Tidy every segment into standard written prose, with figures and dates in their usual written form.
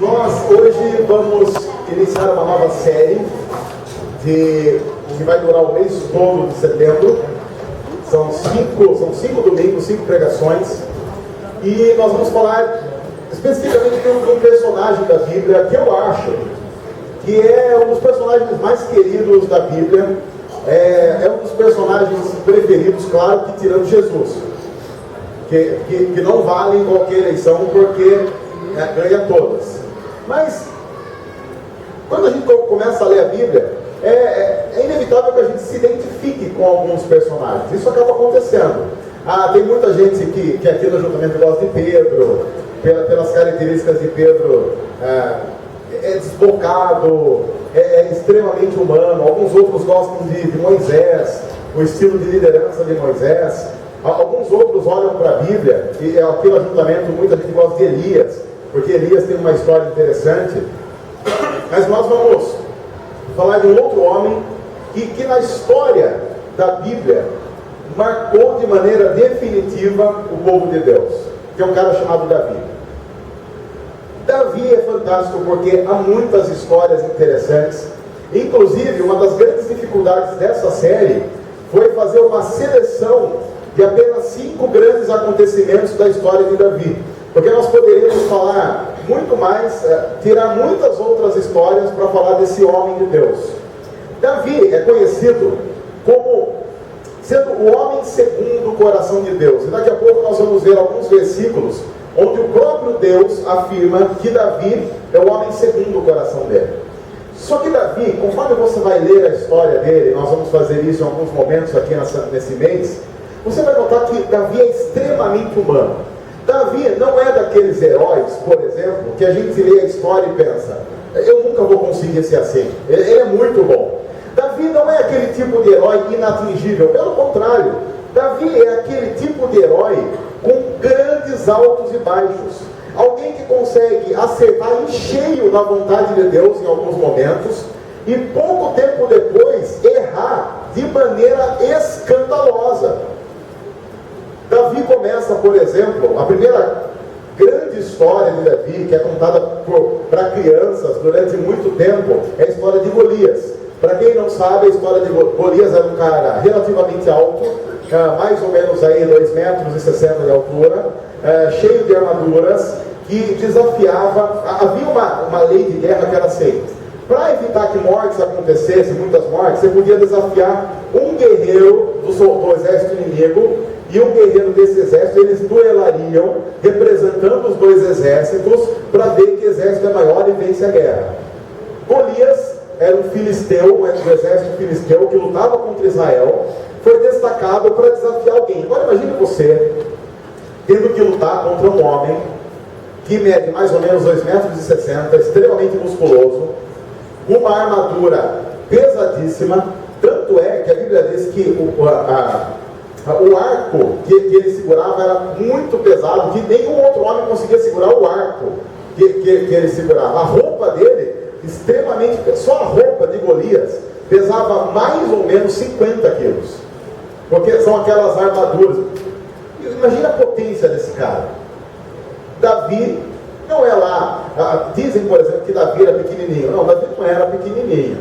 Nós hoje vamos iniciar uma nova série que vai durar o mês todo de setembro. São cinco domingos, 5 pregações. E nós vamos falar especificamente de um personagem da Bíblia que eu acho que é um dos personagens mais queridos da Bíblia. É um dos personagens preferidos, claro, que tirando Jesus. Que não vale em qualquer eleição porque ganha todas. Mas quando a gente começa a ler a Bíblia, é inevitável que a gente se identifique com alguns personagens. Isso acaba acontecendo. Tem muita gente que aqui no ajuntamento gosta de Pedro, pelas características de Pedro, é desbocado, é extremamente humano. Alguns outros gostam de Moisés, o estilo de liderança de Moisés. Alguns outros olham para a Bíblia, e aqui no ajuntamento muita gente gosta de Elias, porque Elias tem uma história interessante. Mas nós vamos falar de um outro homem que na história da Bíblia marcou de maneira definitiva o povo de Deus, que é um cara chamado Davi. Davi é fantástico porque há muitas histórias interessantes. Inclusive, uma das grandes dificuldades dessa série foi fazer uma seleção de apenas 5 grandes acontecimentos da história de Davi, porque nós poderíamos falar muito mais, tirar muitas outras histórias para falar desse homem de Deus. Davi é conhecido como sendo o homem segundo o coração de Deus, e daqui a pouco nós vamos ver alguns versículos onde o próprio Deus afirma que Davi é o homem segundo o coração dele. Só que Davi, conforme você vai ler a história dele, nós vamos fazer isso em alguns momentos aqui nesse mês, você vai notar que Davi é extremamente humano. Davi não é daqueles heróis, por exemplo, que a gente lê a história e pensa, eu nunca vou conseguir ser assim, ele é muito bom. Davi não é aquele tipo de herói inatingível, pelo contrário, Davi é aquele tipo de herói com grandes altos e baixos. Alguém que consegue acertar em cheio na vontade de Deus em alguns momentos, e pouco tempo depois errar de maneira escandalosa. Davi começa, por exemplo, a primeira grande história de Davi, que é contada para crianças durante muito tempo, é a história de Golias. Para quem não sabe, a história de Golias era um cara relativamente alto, mais ou menos aí 2,60 metros de altura, cheio de armaduras, que desafiava. Havia uma lei de guerra que era assim: para evitar que mortes acontecessem, muitas mortes, você podia desafiar um guerreiro do exército inimigo e um guerreiro desse exército. Eles duelariam, representando os dois exércitos, para ver que exército é maior e vence a guerra. Golias era um filisteu, era do exército filisteu que lutava contra Israel, foi destacado para desafiar alguém. Agora imagine você tendo que lutar contra um homem que mede mais ou menos 2,60 metros, extremamente musculoso, uma armadura pesadíssima. Tanto é que a Bíblia diz que o arco que ele segurava era muito pesado, que nenhum outro homem conseguia segurar o arco que ele segurava. A roupa dele, extremamente, só a roupa de Golias pesava mais ou menos 50 quilos, porque são aquelas armaduras. Imagina a potência desse cara. Davi não é lá, dizem por exemplo que Davi era pequenininho. Não, Davi não era pequenininho.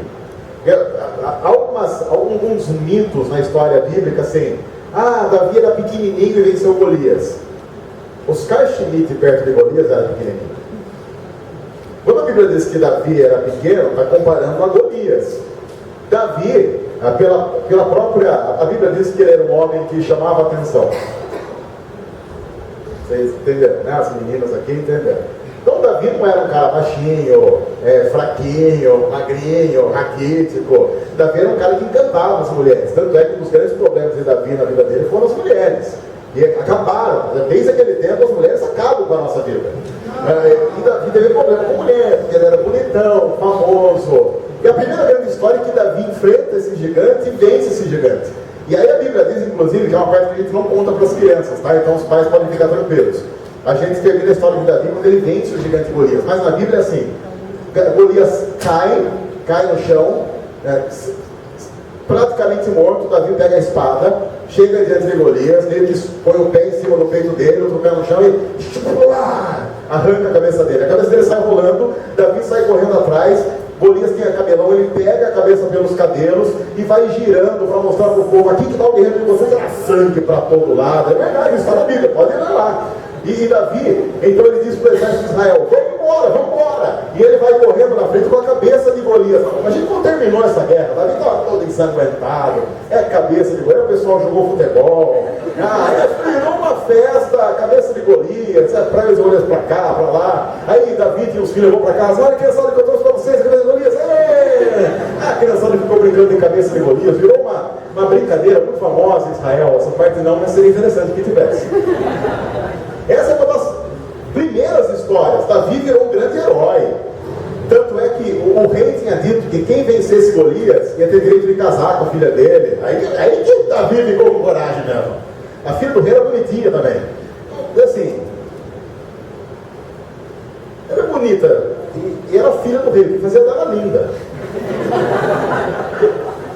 Há alguns mitos na história bíblica assim: Davi era pequenininho e venceu Golias. Oscar Schmidt perto de Golias era pequenininho. Quando a Bíblia diz que Davi era pequeno, está comparando a Golias. Davi, pela própria, a Bíblia diz que ele era um homem que chamava atenção. Vocês entenderam, né? As meninas aqui entenderam. Então Davi não era um cara baixinho, fraquinho, magrinho, raquítico. Davi era um cara que encantava as mulheres. Tanto é que um dos grandes problemas de Davi na vida dele foram as mulheres. E acabaram. Desde aquele tempo as mulheres acabam com a nossa vida. E Davi teve problema com mulher, porque ele era bonitão, famoso. E a primeira grande história é que Davi enfrenta esse gigante e vence esse gigante. E aí a Bíblia diz, inclusive, que é uma parte que a gente não conta para as crianças, tá? Então os pais podem ficar tranquilos. A gente termina a história de Davi quando ele vence o gigante Golias. Mas na Bíblia é assim: Golias cai no chão, praticamente morto. Davi pega a espada, chega diante de Golias, ele põe o pé em cima do peito dele, outro pé no chão e arranca a cabeça dele sai rolando, Davi sai correndo atrás, Golias tinha cabelão, ele pega a cabeça pelos cabelos e vai girando para mostrar para o povo, aqui que está o guerreiro de vocês, era sangue para todo lado, é verdade, isso está na Bíblia, pode ir lá. E Davi, então ele diz para o exército de Israel, vamos embora, e ele vai correndo na frente com a cabeça de Golias. A gente não terminou essa guerra, Davi estava todo ensanguentado, a cabeça de Golias, o pessoal jogou futebol, virou uma festa, a cabeça de Golias, traz os Golias para cá, para lá, aí Davi tinha os filhos, levou para casa, olha criançada que eu trouxe para vocês, a cabeça de Golias, a criançada ficou brincando em cabeça de Golias, virou uma brincadeira muito famosa em Israel, essa parte não, mas seria interessante que tivesse. Essa é uma das primeiras histórias. Davi virou um grande herói. Tanto é que o rei tinha dito que quem vencesse Golias ia ter direito de casar com a filha dele. Aí que Davi ficou com coragem mesmo. A filha do rei era bonitinha também. Então, assim, ela é bonita. E era filha do rei, que fazia dela linda.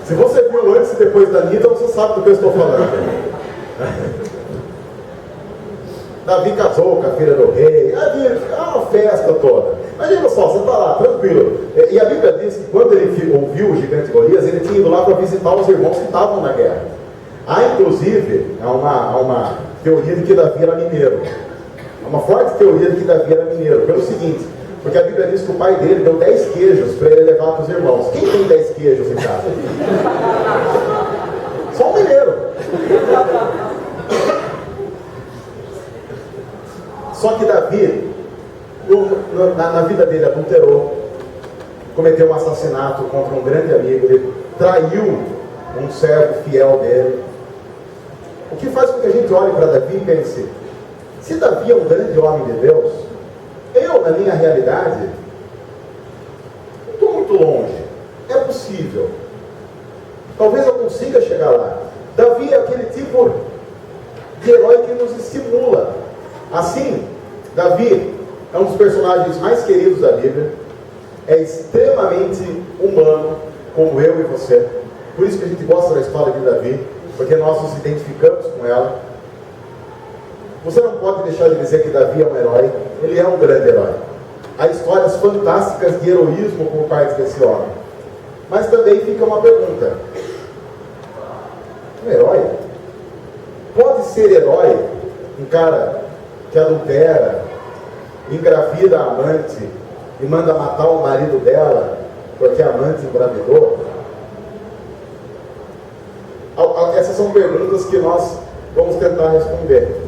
Se você viu antes e depois da Anitta, você sabe do que eu estou falando. Davi casou com a filha do rei, uma festa toda. Imagina só, você está lá, tranquilo. E a Bíblia diz que quando ele ouviu o gigante Golias, ele tinha ido lá para visitar os irmãos que estavam na guerra. Há inclusive uma teoria de que Davi era mineiro. Há uma forte teoria de que Davi era mineiro, pelo seguinte, porque a Bíblia diz que o pai dele deu 10 queijos para ele levar para os irmãos. Quem tem 10 queijos em casa? Só um mineiro. Só que Davi, na vida dele, adulterou, cometeu um assassinato contra um grande amigo, ele traiu um servo fiel dele. O que faz com que a gente olhe para Davi e pense, se Davi é um grande homem de Deus, eu, na minha realidade, não estou muito longe. É possível. Talvez eu consiga chegar lá. Davi é aquele tipo de herói que nos estimula. Assim, Davi é um dos personagens mais queridos da Bíblia, é extremamente humano, como eu e você. Por isso que a gente gosta da história de Davi, porque nós nos identificamos com ela. Você não pode deixar de dizer que Davi é um herói, ele é um grande herói. Há histórias fantásticas de heroísmo por parte desse homem. Mas também fica uma pergunta: um herói? Pode ser herói um cara que adultera, engravida a amante e manda matar o marido dela porque a amante engravidou? Essas são perguntas que nós vamos tentar responder.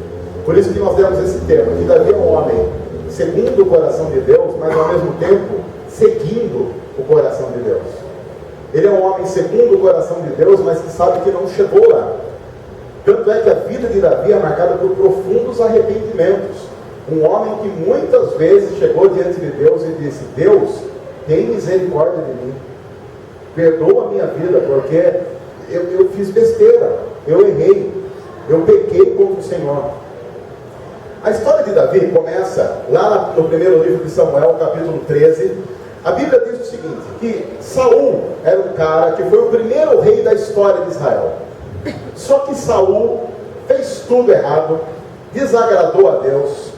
Por isso que nós demos esse tema, que Davi é um homem segundo o coração de Deus, mas ao mesmo tempo seguindo o coração de Deus. Ele é um homem segundo o coração de Deus, mas que sabe que não chegou lá. Tanto é que a vida de Davi é marcada por profundos arrependimentos. Um homem que muitas vezes chegou diante de Deus e disse: Deus, tem misericórdia de mim. Perdoa a minha vida, porque eu fiz besteira, eu errei, eu pequei contra o Senhor. A história de Davi começa lá no primeiro livro de Samuel, capítulo 13. A Bíblia diz o seguinte, que Saul era um cara que foi o primeiro rei da história de Israel. Só que Saul fez tudo errado, desagradou a Deus,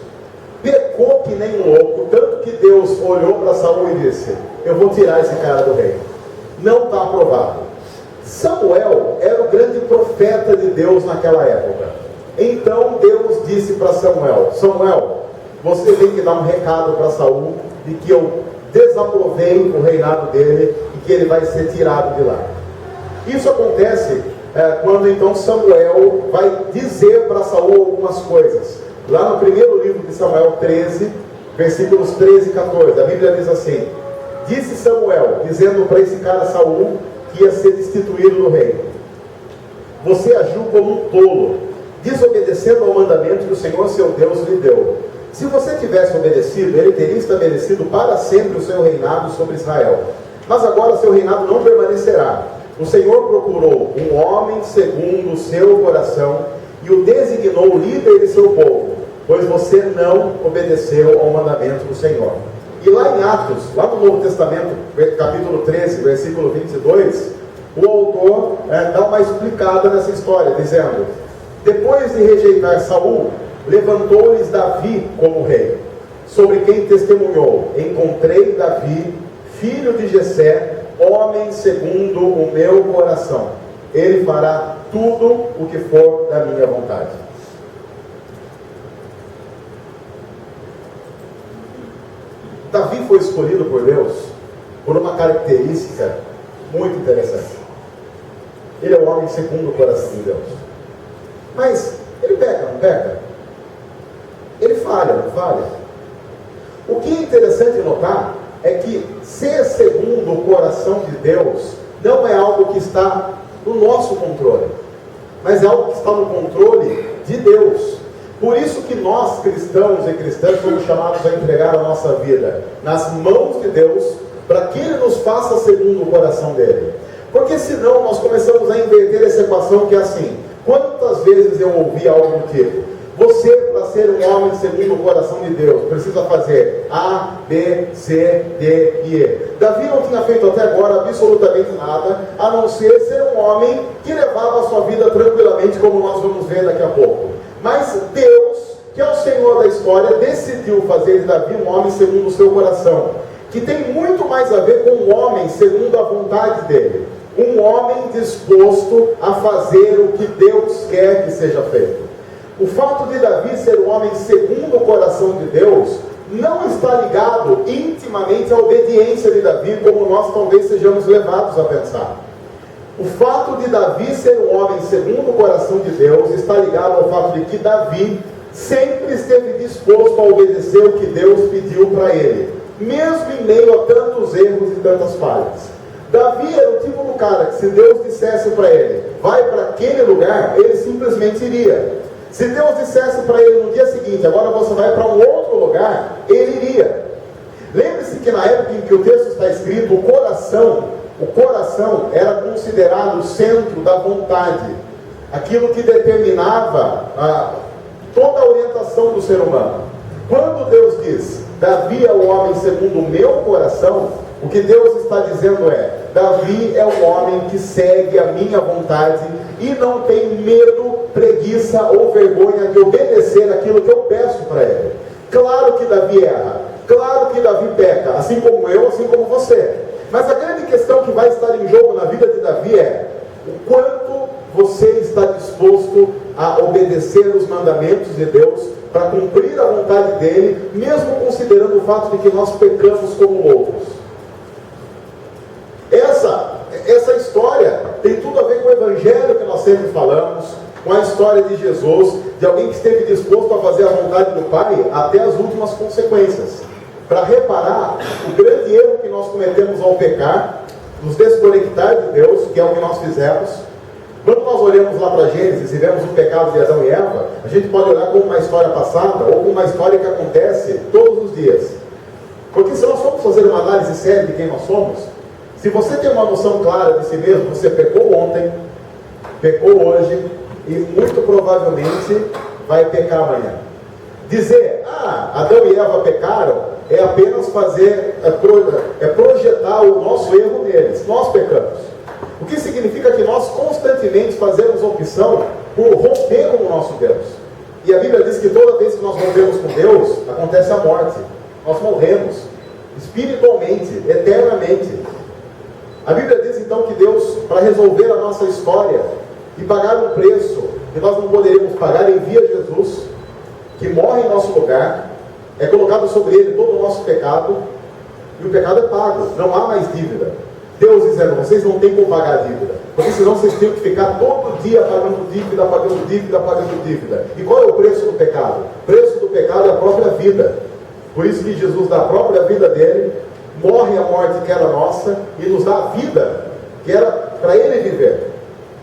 pecou que nem um louco, tanto que Deus olhou para Saul e disse: eu vou tirar esse cara do reino. Não está aprovado. Samuel era o grande profeta de Deus naquela época. Então Deus disse para Samuel: Samuel, você tem que dar um recado para Saul de que eu desaprovei o reinado dele e que ele vai ser tirado de lá. Isso acontece quando então Samuel vai dizer para Saul algumas coisas. Lá no primeiro livro de Samuel 13, versículos 13 e 14, a Bíblia diz assim: disse Samuel, dizendo para esse cara Saul, que ia ser destituído do reino: você agiu como um tolo, desobedecendo ao mandamento que o Senhor seu Deus lhe deu. Se você tivesse obedecido, ele teria estabelecido para sempre o seu reinado sobre Israel. Mas agora seu reinado não permanecerá. O Senhor procurou um homem segundo o seu coração e o designou líder de seu povo, pois você não obedeceu ao mandamento do Senhor. E lá em Atos, lá no Novo Testamento, capítulo 13, versículo 22, o autor dá uma explicada nessa história, dizendo: depois de rejeitar Saul, levantou-lhes Davi como rei. sobre quem testemunhou: encontrei Davi, filho de Jessé, homem segundo o meu coração. Ele fará tudo o que for da minha vontade. Davi foi escolhido por Deus por uma característica muito interessante. Ele é o homem segundo o coração de Deus. Mas ele peca, não peca? Ele falha, não falha? O que é interessante notar é que ser segundo o coração de Deus não é algo que está no nosso controle, mas é algo que está no controle de Deus. Por isso que nós, cristãos e cristãs, somos chamados a entregar a nossa vida nas mãos de Deus, para que Ele nos faça segundo o coração dele. Porque senão nós começamos a inverter essa equação que é assim: quantas vezes eu ouvi algo do tipo: você, para ser um homem segundo o coração de Deus, precisa fazer A, B, C, D e E. Davi não tinha feito até agora absolutamente nada, a não ser ser um homem que levava a sua vida tranquilamente, como nós vamos ver daqui a pouco. Mas Deus, que é o Senhor da história, decidiu fazer de Davi um homem segundo o seu coração, que tem muito mais a ver com um homem segundo a vontade dele. Um homem disposto a fazer o que Deus quer que seja feito. O fato de Davi ser um homem segundo o coração de Deus não está ligado intimamente à obediência de Davi, como nós talvez sejamos levados a pensar. O fato de Davi ser um homem segundo o coração de Deus está ligado ao fato de que Davi sempre esteve disposto a obedecer o que Deus pediu para ele, mesmo em meio a tantos erros e tantas falhas. Davi era o tipo do cara que, se Deus dissesse para ele: vai para aquele lugar, ele simplesmente iria. Se Deus dissesse para ele no dia seguinte: agora você vai para um outro lugar, ele iria. Lembre-se que na época em que o texto está escrito, o coração era considerado o centro da vontade, aquilo que determinava toda a orientação do ser humano. Quando Deus diz: Davi é o homem segundo o meu coração, o que Deus está dizendo é: Davi é um homem que segue a minha vontade e não tem medo, preguiça ou vergonha de obedecer aquilo que eu peço para ele. Claro que Davi erra, claro que Davi peca, assim como eu, assim como você. Mas a grande questão que vai estar em jogo na vida de Davi é: o quanto você está disposto a obedecer os mandamentos de Deus para cumprir a vontade dele, mesmo considerando o fato de que nós pecamos como outros. Essa história tem tudo a ver com o evangelho que nós sempre falamos, com a história de Jesus, de alguém que esteve disposto a fazer a vontade do Pai até as últimas consequências, para reparar o grande erro que nós cometemos ao pecar, nos desconectar de Deus, que é o que nós fizemos. Quando nós olhamos lá para Gênesis e vemos o pecado de Adão e Eva, a gente pode olhar como uma história passada ou como uma história que acontece todos os dias. Porque se nós formos fazer uma análise séria de quem nós somos, se você tem uma noção clara de si mesmo, você pecou ontem, pecou hoje e muito provavelmente vai pecar amanhã. Dizer: Adão e Eva pecaram, é apenas projetar o nosso erro neles. Nós pecamos. O que significa que nós constantemente fazemos opção por romper com o nosso Deus. E a Bíblia diz que toda vez que nós rompemos com Deus, acontece a morte. Nós morremos espiritualmente, eternamente. A Bíblia diz então que Deus, para resolver a nossa história e pagar um preço que nós não poderíamos pagar, envia Jesus, que morre em nosso lugar, é colocado sobre ele todo o nosso pecado, e o pecado é pago, não há mais dívida. Deus dizendo: vocês não têm como pagar a dívida, porque senão vocês têm que ficar todo dia pagando dívida, pagando dívida, pagando dívida. E qual é o preço do pecado? O preço do pecado é a própria vida. Por isso que Jesus dá a própria vida dele, morre a morte que era nossa e nos dá a vida que era para ele viver,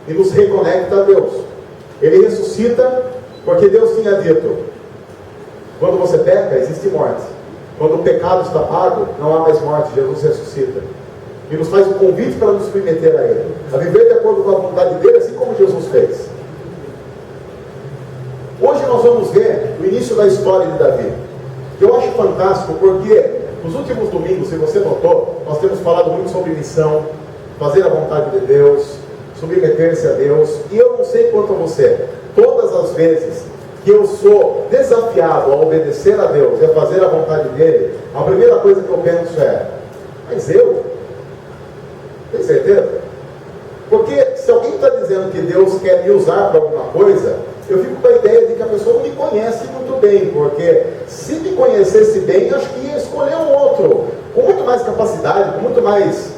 e nos reconecta a Deus. Ele ressuscita, porque Deus tinha dito: quando você peca, existe morte. Quando o pecado está pago, não há mais morte. Jesus ressuscita e nos faz um convite para nos submeter a ele, a viver de acordo com a vontade dele, assim como Jesus fez. Hoje nós vamos ver o início da história de Davi, que eu acho fantástico, porque nos últimos domingos, se você notou, nós temos falado muito sobre missão, fazer a vontade de Deus, submeter-se a Deus. E eu não sei quanto a você, todas as vezes que eu sou desafiado a obedecer a Deus e a fazer a vontade dele, a primeira coisa que eu penso é: mas eu? Tem certeza? Porque se alguém está dizendo que Deus quer me usar para alguma coisa, eu fico com a ideia de que a pessoa não me conhece muito bem, porque se me conhecesse bem, acho que ia escolher um outro, com muito mais capacidade, com muito mais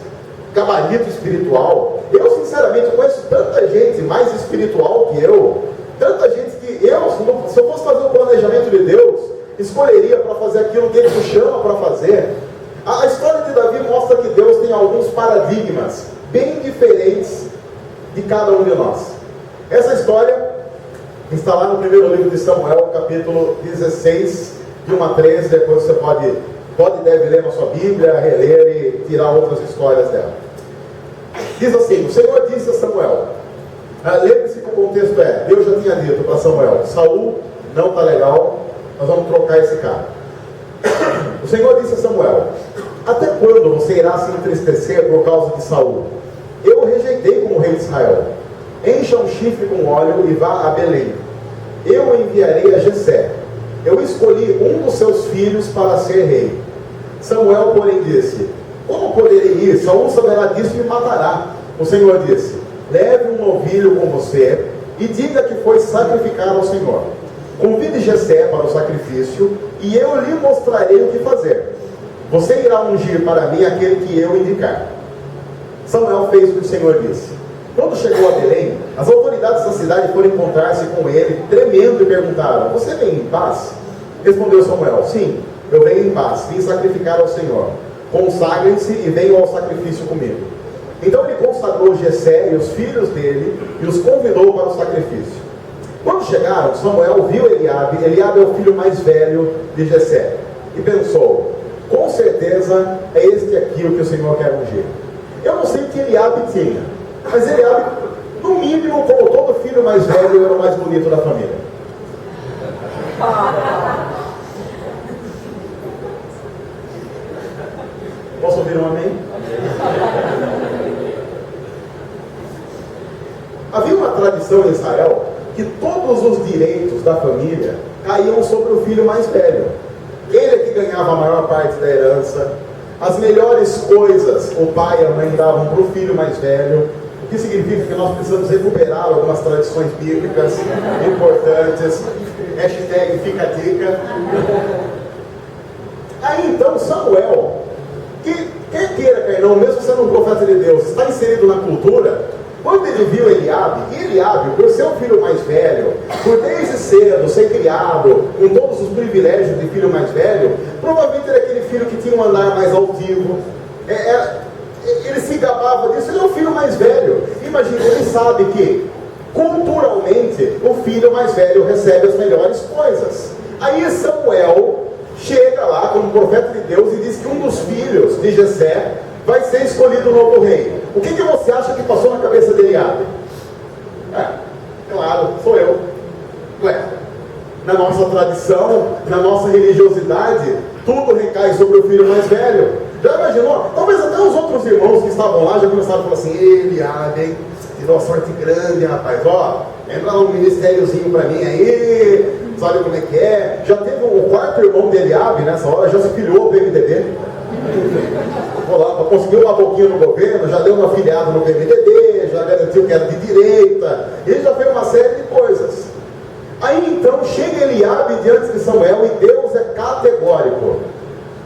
gabarito espiritual. Eu, sinceramente, conheço tanta gente mais espiritual que eu, tanta gente que eu, se eu fosse fazer o planejamento de Deus, escolheria para fazer aquilo que Ele me chama para fazer. A história de Davi mostra que Deus tem alguns paradigmas bem diferentes de cada um de nós. Essa história está lá no primeiro livro de Samuel, capítulo 16, de 1 a 13. Depois você pode e deve ler na sua Bíblia, reler e tirar outras histórias dela. Diz assim: o Senhor disse a Samuel, lembre-se que o contexto é, Deus já tinha dito para Samuel: Saul não está legal, nós vamos trocar esse cara. O Senhor disse a Samuel: até quando você irá se entristecer por causa de Saul? Eu o rejeitei como rei de Israel. Encha um chifre com óleo e vá a Belém. Eu o enviarei a Jessé. Eu escolhi um dos seus filhos para ser rei. Samuel, porém, disse: como poderei ir? Saul saberá disso e me matará. O Senhor disse: leve um novilho com você e diga que foi sacrificar ao Senhor. Convide Jessé para o sacrifício e eu lhe mostrarei o que fazer. Você irá ungir para mim aquele que eu indicar. Samuel fez o que o Senhor disse. Quando chegou a Belém, as autoridades da cidade foram encontrar-se com ele, tremendo, e perguntaram: você vem em paz? Respondeu Samuel: sim, eu venho em paz, vim sacrificar ao Senhor. Consagrem-se e venham ao sacrifício comigo. Então ele consagrou Jessé e os filhos dele e os convidou para o sacrifício. Quando chegaram, Samuel viu Eliabe. Eliabe é o filho mais velho de Jessé, e pensou: com certeza é este aqui o que o Senhor quer ungir. Eu não sei o que Eliabe tinha, mas Eliabe, no mínimo, como todo filho mais velho, era o mais bonito da família. Posso ouvir um amém? Havia uma tradição em Israel que todos os direitos da família caíam sobre o filho mais velho. Ele é que ganhava a maior parte da herança. As melhores coisas o pai e a mãe davam para o filho mais velho. O que significa que nós precisamos recuperar algumas tradições bíblicas importantes. Hashtag fica a dica. Aí então Samuel, que quer queira, quer não, mesmo sendo um profeta de Deus, está inserido na cultura. Quando ele viu Eliabe, e Eliabe, por ser o filho mais velho, por desde cedo ser criado com todos os privilégios de filho mais velho, provavelmente era aquele filho que tinha um andar mais altivo. Ele se gabava disso. Ele é o filho mais velho. Imagina, ele sabe que culturalmente o filho mais velho recebe as melhores coisas. Aí Samuel chega lá como profeta de Deus e diz que um dos filhos de Jessé vai ser escolhido novo rei. O que você acha que passou na cabeça de Eliabe? Claro, sou eu. Na nossa tradição, na nossa religiosidade, tudo recai sobre o filho mais velho. Já imaginou? Talvez até os outros irmãos que estavam lá já começaram a falar assim: Eliabe, hein? Tirou a sorte grande, rapaz. Entra um ministériozinho pra mim aí, sabe como é que é? Já teve o quarto irmão de Eliabe nessa hora, já se filiou pro MDB. Conseguiu uma boquinha no governo, já deu uma afiliada no PMDB, já garantiu que era de direita, ele já fez uma série de coisas. Aí então chega Eliabe diante de Samuel e Deus é categórico: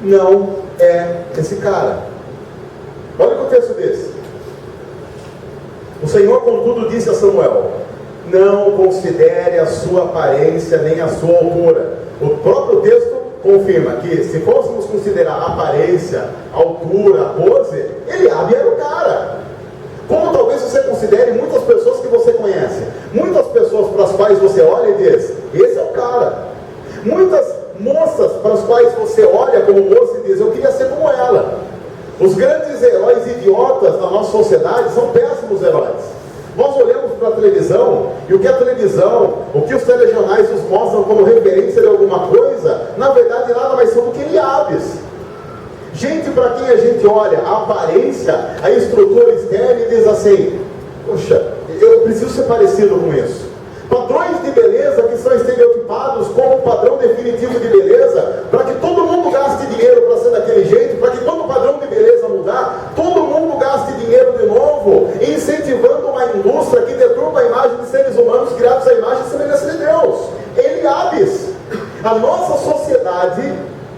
não é esse cara. Olha o contexto desse. O Senhor, contudo, disse a Samuel: não considere a sua aparência nem a sua altura. O próprio texto confirma que, se fôssemos considerar a aparência, a altura, a pose, Eliabe era o cara. Como talvez você considere muitas pessoas que você conhece, muitas pessoas para as quais você olha e diz: esse é o cara. Muitas moças para as quais você olha como moça e diz: eu queria ser como ela. Os grandes heróis idiotas da nossa sociedade são péssimos heróis. Nós olhamos para a televisão, e o que a televisão, o que os telejornais nos mostram como referência de alguma coisa, na verdade nada mais são do que Eliabes. Gente para quem a gente olha a aparência, a estrutura externa e diz assim: poxa, eu preciso ser parecido com isso. Padrões de beleza que são estereotipados como um padrão definitivo de beleza, para que todo mundo gaste dinheiro para ser daquele jeito, para que quando o padrão de beleza mudar, todo mundo gaste dinheiro de novo, incentivando uma indústria que deturpa a imagem de seres humanos criados à imagem e semelhança de Deus. Eliabes. A nossa sociedade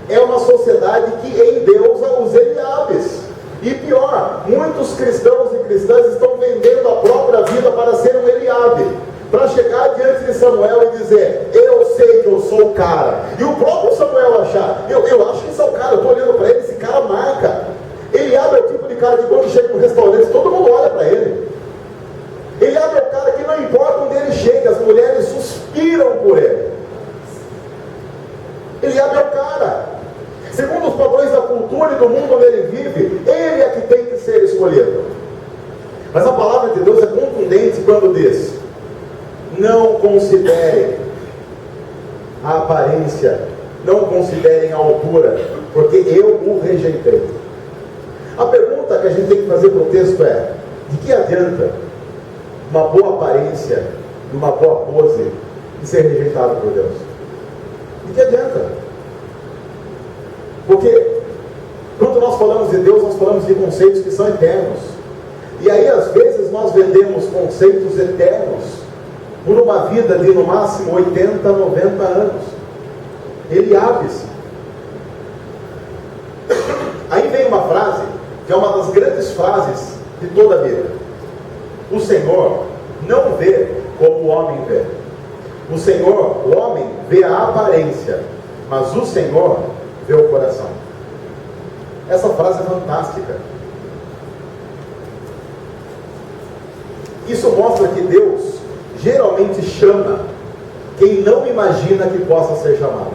é uma sociedade que endeusa os Eliabes. E pior, muitos cristãos e cristãs estão vendendo a própria vida para ser um Eliabe, para chegar diante de Samuel e dizer: eu sei que eu sou o cara. E o próprio Samuel achar: eu acho que esse é o cara, eu estou olhando para ele, esse cara marca. Eliabe é o tipo de cara que quando chega no restaurante, todo mundo olha para ele. Eliabe é o cara que não importa onde ele chega, as mulheres suspiram por ele. Eliabe é o cara. Segundo os padrões da cultura e do mundo onde ele vive, ele é que tem que ser escolhido. Mas a palavra de Deus é contundente quando diz: não considerem a aparência, não considerem a altura, porque eu o rejeitei. A pergunta que a gente tem que fazer para o texto é: de que adianta uma boa aparência, uma boa pose e ser rejeitado por Deus? De que adianta? Porque quando nós falamos de Deus, nós falamos de conceitos que são eternos. E aí às vezes nós vendemos conceitos eternos por uma vida de no máximo 80, 90 anos. Eliabes. Aí vem uma frase, que é uma das grandes frases de toda a Bíblia: o Senhor não vê como o homem vê. O Senhor, o homem vê a aparência, mas o Senhor vê o coração. Essa frase é fantástica. Isso mostra que Deus geralmente chama quem não imagina que possa ser chamado.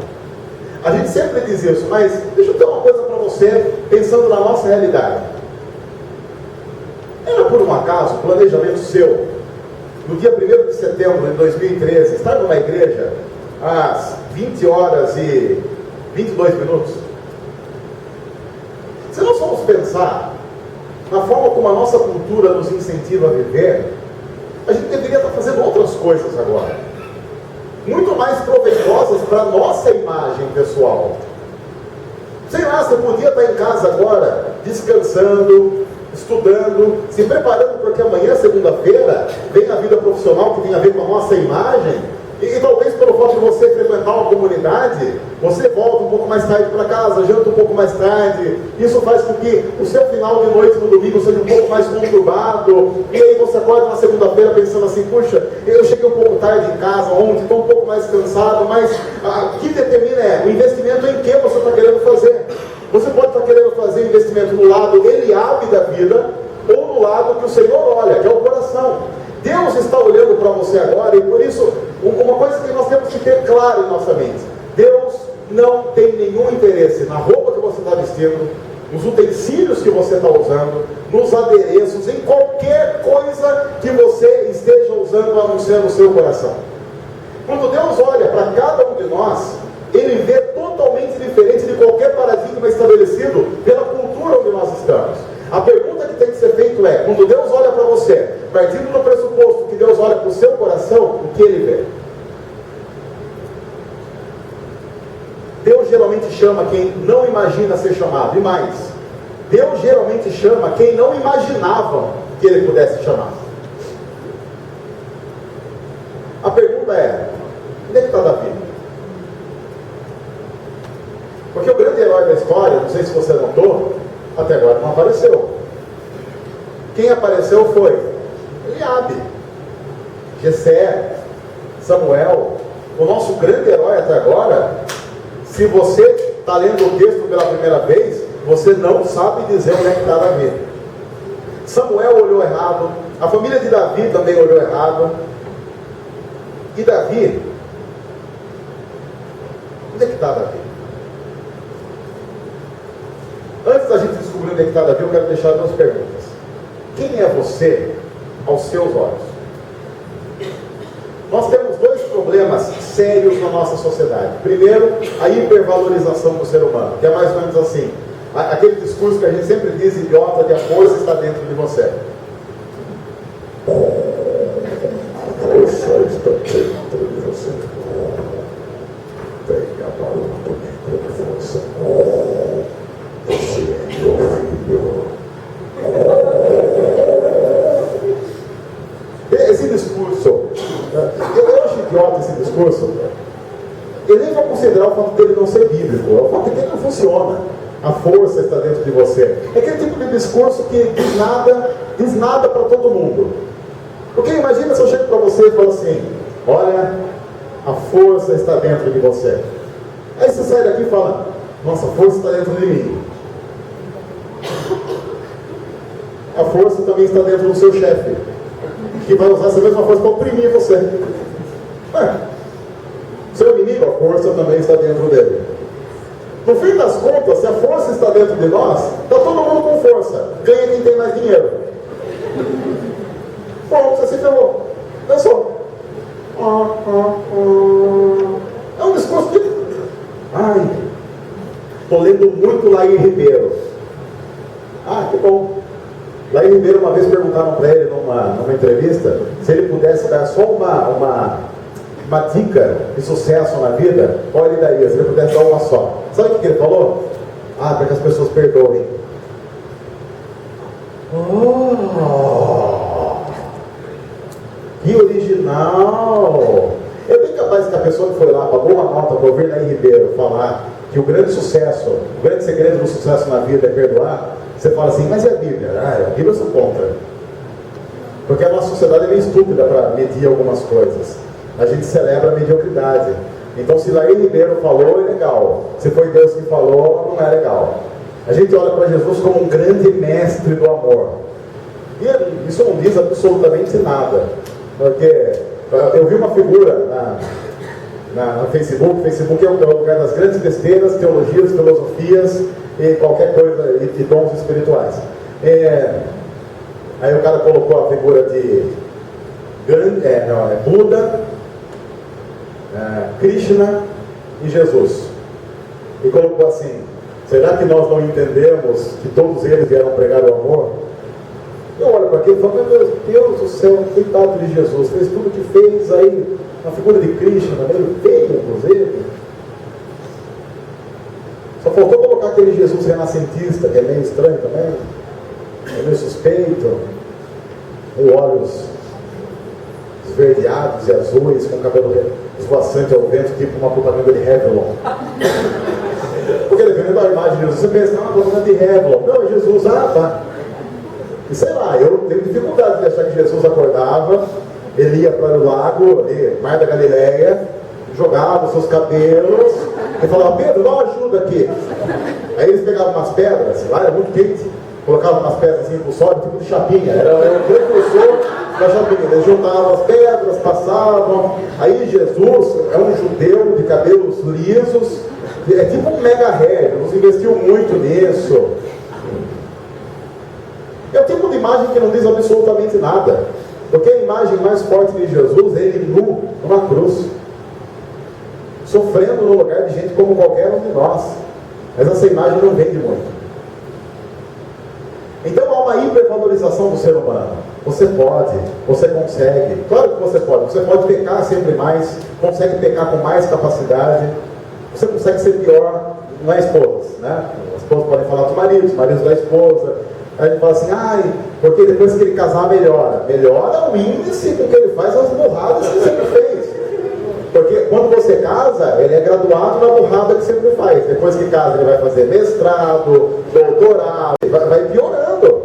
A gente sempre diz isso, mas deixa eu ter uma coisa para você, pensando na nossa realidade. Era por um acaso planejamento seu, no dia 1º de setembro de 2013, estar numa igreja às 20 horas e 22 minutos? Se nós formos pensar na forma como a nossa cultura nos incentiva a viver, a gente deveria estar fazendo outras coisas agora, muito mais proveitosas para a nossa imagem pessoal. Sei lá, você podia estar em casa agora, descansando, estudando, se preparando, porque amanhã, segunda-feira, vem a vida profissional que tem a ver com a nossa imagem. E talvez pelo fato de você frequentar uma comunidade, você volta um pouco mais tarde para casa, janta um pouco mais tarde. Isso faz com que o seu final de noite no domingo seja um pouco mais conturbado. E aí você acorda na segunda-feira pensando assim: puxa, eu cheguei um pouco tarde em casa ontem, estou um pouco mais cansado. Mas o que determina é o investimento em que você está querendo fazer. Você pode estar querendo fazer investimento no lado Eliabe da vida, ou no lado que o Senhor olha, que é o coração. Deus está olhando para você agora, e por isso, uma coisa que nós temos que ter claro em nossa mente: Deus não tem nenhum interesse na roupa que você está vestindo, nos utensílios que você está usando, nos adereços, em qualquer coisa que você esteja usando a não ser no seu coração. Quando Deus olha para cada um de nós, Ele vê totalmente diferente de qualquer paradigma estabelecido pela cultura onde nós estamos. A pergunta que tem que ser feita é: quando Deus olha para você, partindo do pressuposto que Deus olha para o seu coração, o que Ele vê? Deus geralmente chama quem não imagina ser chamado. E mais, Deus geralmente chama quem não imaginava que Ele pudesse chamar. A pergunta é: onde é que está Davi? Porque o grande herói da história, não sei se você notou, até agora não apareceu. Quem apareceu foi Eliabe, Jessé, Samuel. O nosso grande herói até agora, se você está lendo o texto pela primeira vez, você não sabe dizer onde é que está Davi. Samuel olhou errado, a família de Davi também olhou errado. E Davi, onde é que está Davi? Antes da gente descobrir onde é que está Davi, eu quero deixar duas perguntas. Quem é você aos seus olhos? Nós temos dois problemas sérios na nossa sociedade. Primeiro, a hipervalorização do ser humano, que é mais ou menos assim: aquele discurso que a gente sempre diz, idiota, de a força está dentro de você. A força está dentro de você. discurso, ele nem vai considerar o fato dele não ser bíblico, é o fato de que ele não funciona. A força está dentro de você. É aquele tipo de discurso que diz nada para todo mundo. Porque imagina se eu chego para você e falo assim: olha, a força está dentro de você. Aí você sai daqui e fala: nossa, a força está dentro de mim. A força também está dentro do seu chefe, que vai usar essa mesma força para oprimir você. Seu inimigo, a força também está dentro dele. No fim das contas, se a força está dentro de nós, está todo mundo com força. Ganha quem tem mais dinheiro. Bom, você se ferrou. Pensou. É um discurso de... Ai, estou lendo muito Laí Ribeiro. Ah, que bom. Laí Ribeiro, uma vez perguntaram para ele numa entrevista se ele pudesse dar só uma dica de sucesso na vida, qual ele daria? Se ele pudesse dar uma só. Sabe o que ele falou? Ah, para que as pessoas perdoem. Que original! É bem capaz que a pessoa que foi lá, pagou uma nota para ouvir Laí Ribeiro falar que o grande sucesso, o grande segredo do sucesso na vida é perdoar. Você fala assim: mas e a Bíblia? Ah, a Bíblia eu sou contra. Porque a nossa sociedade é meio estúpida para medir algumas coisas. A gente celebra a mediocridade. Então, se Laí Ribeiro falou, é legal. Se foi Deus que falou, não é legal. A gente olha para Jesus como um grande mestre do amor. E isso não diz absolutamente nada. Porque eu vi uma figura no Facebook. O Facebook é o lugar das grandes besteiras, teologias, filosofias e qualquer coisa, e dons espirituais. Aí o cara colocou a figura de Buda, Krishna e Jesus. E colocou assim: será que nós não entendemos que todos eles vieram pregar o amor? Eu olho para aquilo e falo: meu Deus do céu, coitado de Jesus, fez tudo o que fez aí. A figura de Krishna meio feia, inclusive. Só faltou colocar aquele Jesus renascentista, que é meio estranho também, é meio suspeito, meio olhos esverdeados e azuis, com cabelo esvoaçante ao vento, tipo uma propaganda de Revlon. Porque dependendo da imagem de Jesus, você pensa: uma propaganda de Revlon. Não, é Jesus, tá. E sei lá, eu tenho dificuldade de achar que Jesus acordava, ele ia para o lago, ali, Mar da Galileia, jogava os seus cabelos e falava: Pedro, dá uma ajuda aqui. Aí eles pegavam umas pedras, lá era muito quente, colocavam umas pedras assim pro sol, tipo de chapinha, era o precursor da chapinha. Eles juntavam as pedras, passavam. Aí Jesus é um judeu de cabelos lisos, é tipo um mega hair, eles investiam muito nisso. É o tipo de imagem que não diz absolutamente nada. Porque a imagem mais forte de Jesus é ele nu numa cruz, sofrendo no lugar de gente como qualquer um de nós. Mas essa imagem não vende muito. Então há uma hipervalorização do ser humano. Você pode, você consegue. Claro que você pode. Você pode pecar sempre mais, consegue pecar com mais capacidade. Você consegue ser pior na esposa, né? As esposas podem falar dos maridos, maridos da esposa. Aí a gente fala assim: ai, porque depois que ele casar melhora. Melhora o índice com que ele faz as burradas que sempre fez. Porque quando você casa, ele é graduado na burrada que sempre faz. Depois que casa, ele vai fazer mestrado, doutorado, vai piorando.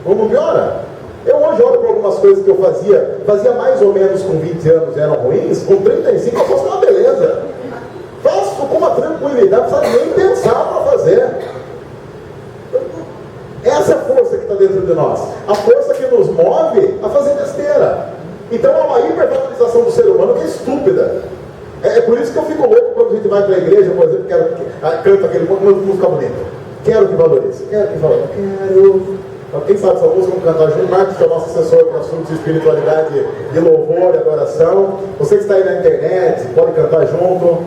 Como piora? Eu hoje olho para algumas coisas que eu fazia mais ou menos com 20 anos, eram ruins, com 35 eu posso ter uma beleza. Faço com uma tranquilidade, não precisa nem pensar para fazer. Essa é a força que está dentro de nós. A força que nos move a fazer besteira. Então há uma hipervalorização do ser humano que é estúpida. É por isso que eu fico louco quando a gente vai para a igreja, por exemplo, canta aquele música bonita. Quero que valorize. Quem sabe essa música, vamos cantar junto. Marcos, que é o nosso assessor para assuntos de espiritualidade, de louvor e adoração. Você que está aí na internet, pode cantar junto.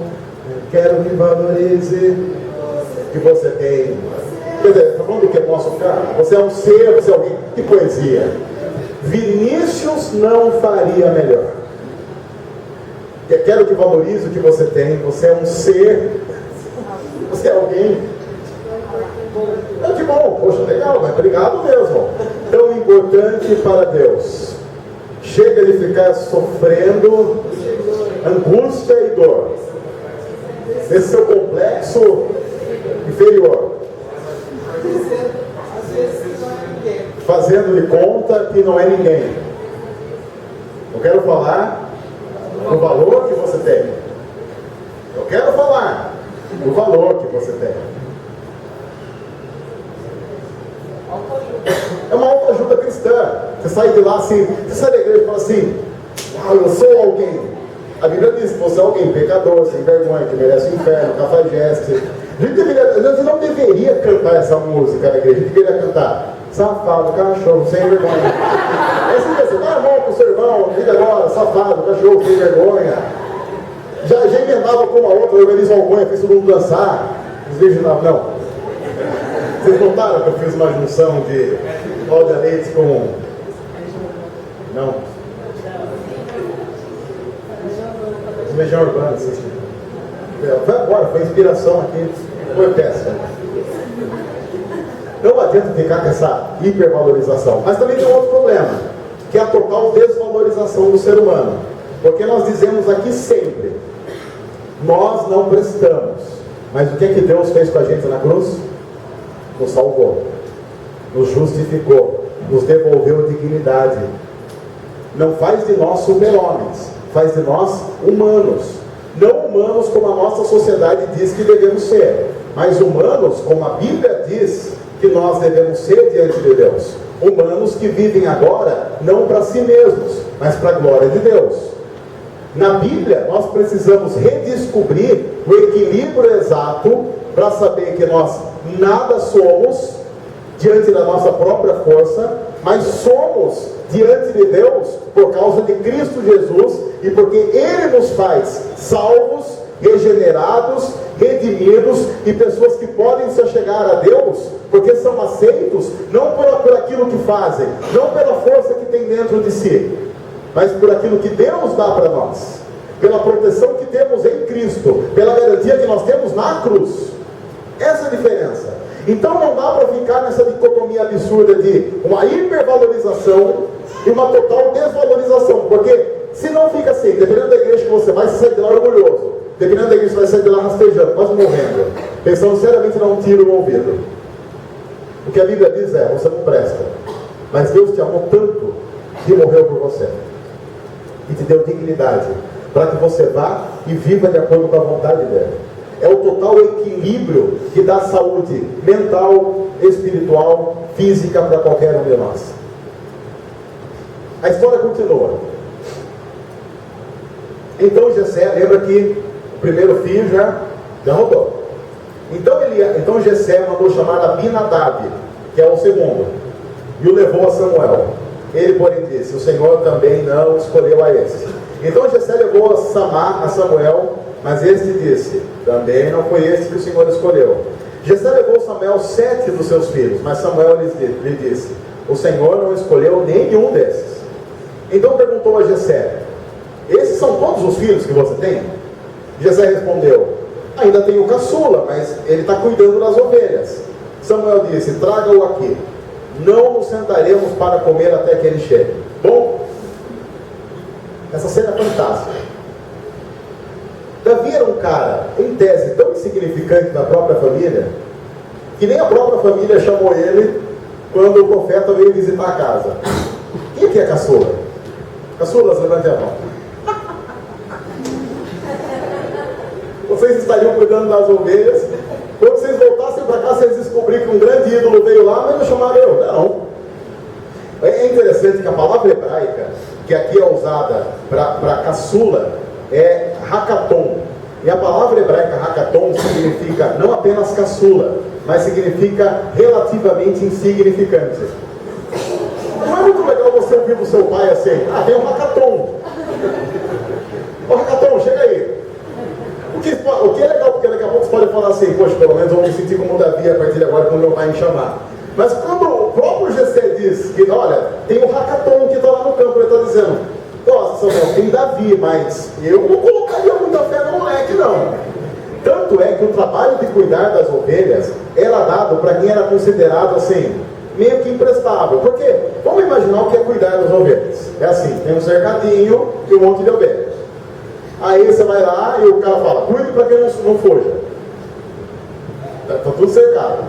Quero que valorize o que você tem. Quer dizer, está falando do que posso ficar? Você é um ser, você é alguém. Que poesia! Vinícius não faria melhor. Quero que valorize o que você tem. Você é um ser. Você é alguém. Que bom, poxa, legal, mas obrigado mesmo. Tão importante para Deus. Chega de ficar sofrendo angústia e dor, nesse seu complexo inferior, fazendo de conta que não é ninguém. Eu quero falar do valor que você tem. Eu quero falar do valor que você tem. É uma autoajuda cristã. Você sai de lá assim, você sai da igreja e fala assim: eu sou alguém. A Bíblia diz que você é alguém pecador, sem vergonha, que merece o inferno, cafajeste. A gente não deveria cantar essa música na igreja. A gente deveria cantar: safado, cachorro, sem vergonha. É assim mesmo, dá a mão pro seu irmão, diga agora: safado, cachorro, sem vergonha. Já emendava com uma outra, organiza alguma, fez todo mundo dançar. Os vídeos não. Vocês notaram que eu fiz uma junção de Cláudia Leite com... Não. Legião Urbana, sim. Vai embora, foi inspiração aqui. Foi péssimo. Não adianta ficar com essa hipervalorização. Mas também tem um outro problema, que é a total desvalorização do ser humano. Porque nós dizemos aqui sempre: nós não prestamos. Mas o que é que Deus fez com a gente na cruz? Nos salvou, nos justificou, nos devolveu dignidade. Não faz de nós super-homens, faz de nós humanos. Não humanos como a nossa sociedade diz que devemos ser, mas humanos como a Bíblia diz que nós devemos ser diante de Deus. Humanos que vivem agora não para si mesmos, mas para a glória de Deus. Na Bíblia nós precisamos redescobrir o equilíbrio exato para saber que nós nada somos diante da nossa própria força, mas somos diante de Deus por causa de Cristo Jesus e porque Ele nos faz salvos, regenerados, redimidos e pessoas que podem se achegar a Deus porque são aceitos não por aquilo que fazem, não pela força que tem dentro de si, mas por aquilo que Deus dá para nós, pela proteção que temos em Cristo, pela garantia que nós temos na cruz. Essa é a diferença. Então não dá para ficar nessa dicotomia absurda de uma hipervalorização e uma total desvalorização, porque se não fica assim, dependendo da igreja que você vai, você sai de lá orgulhoso, dependendo da igreja você vai sair de lá rastejando, quase morrendo, pensando seriamente em dar um tiro no ouvido. O que a Bíblia diz é: você não presta, mas Deus te amou tanto que morreu por você e te deu dignidade para que você vá e viva de acordo com a vontade dele. É o total equilíbrio que dá saúde mental, espiritual, física para qualquer um de nós. A história continua. Então Jessé, lembra que o primeiro filho já rodou. Então Jessé mandou chamar Abinadab, que é o segundo, e o levou a Samuel. Ele, porém, disse: o Senhor também não escolheu a esse. Então Jessé levou a Samuel, mas este disse: também não foi este que o Senhor escolheu. Jessé levou Samuel 7 dos seus filhos, mas Samuel lhe disse: o Senhor não escolheu nenhum desses. Então perguntou a Jessé: esses são todos os filhos que você tem? Jessé respondeu: ainda tenho o caçula, mas ele está cuidando das ovelhas. Samuel disse: traga-o aqui, não nos sentaremos para comer até que ele chegue. Bom, essa cena é fantástica. Davi era um cara, em tese, tão insignificante da própria família, que nem a própria família chamou ele quando o profeta veio visitar a casa. Quem que é caçula? Caçulas, levante a mão. Vocês estariam cuidando das ovelhas. Quando vocês voltassem para cá, vocês descobriram que um grande ídolo veio lá, mas não chamaram eu. Não. É interessante que a palavra hebraica, que aqui é usada para caçula, é hakaton. E a palavra hebraica hakaton significa não apenas caçula, mas significa relativamente insignificante. Não é muito legal você ouvir do seu pai assim: tem um hakaton. Ô hakaton, chega aí. O que é legal, porque daqui a pouco você pode falar assim: poxa, pelo menos eu vou me sentir como Davi a partir de agora quando meu pai me chamar. Mas quando o próprio Jessé diz que, olha, tem um hakaton que está lá no campo, ele está dizendo: nossa, Samuel, tem Davi, mas eu não colocaria muita fé no moleque, não. Tanto é que o trabalho de cuidar das ovelhas era dado para quem era considerado assim, meio que imprestável. Porque, vamos imaginar o que é cuidar das ovelhas. É assim, tem um cercadinho e um monte de ovelhas. Aí você vai lá e o cara fala, cuide para que não fuja. Tá tudo cercado.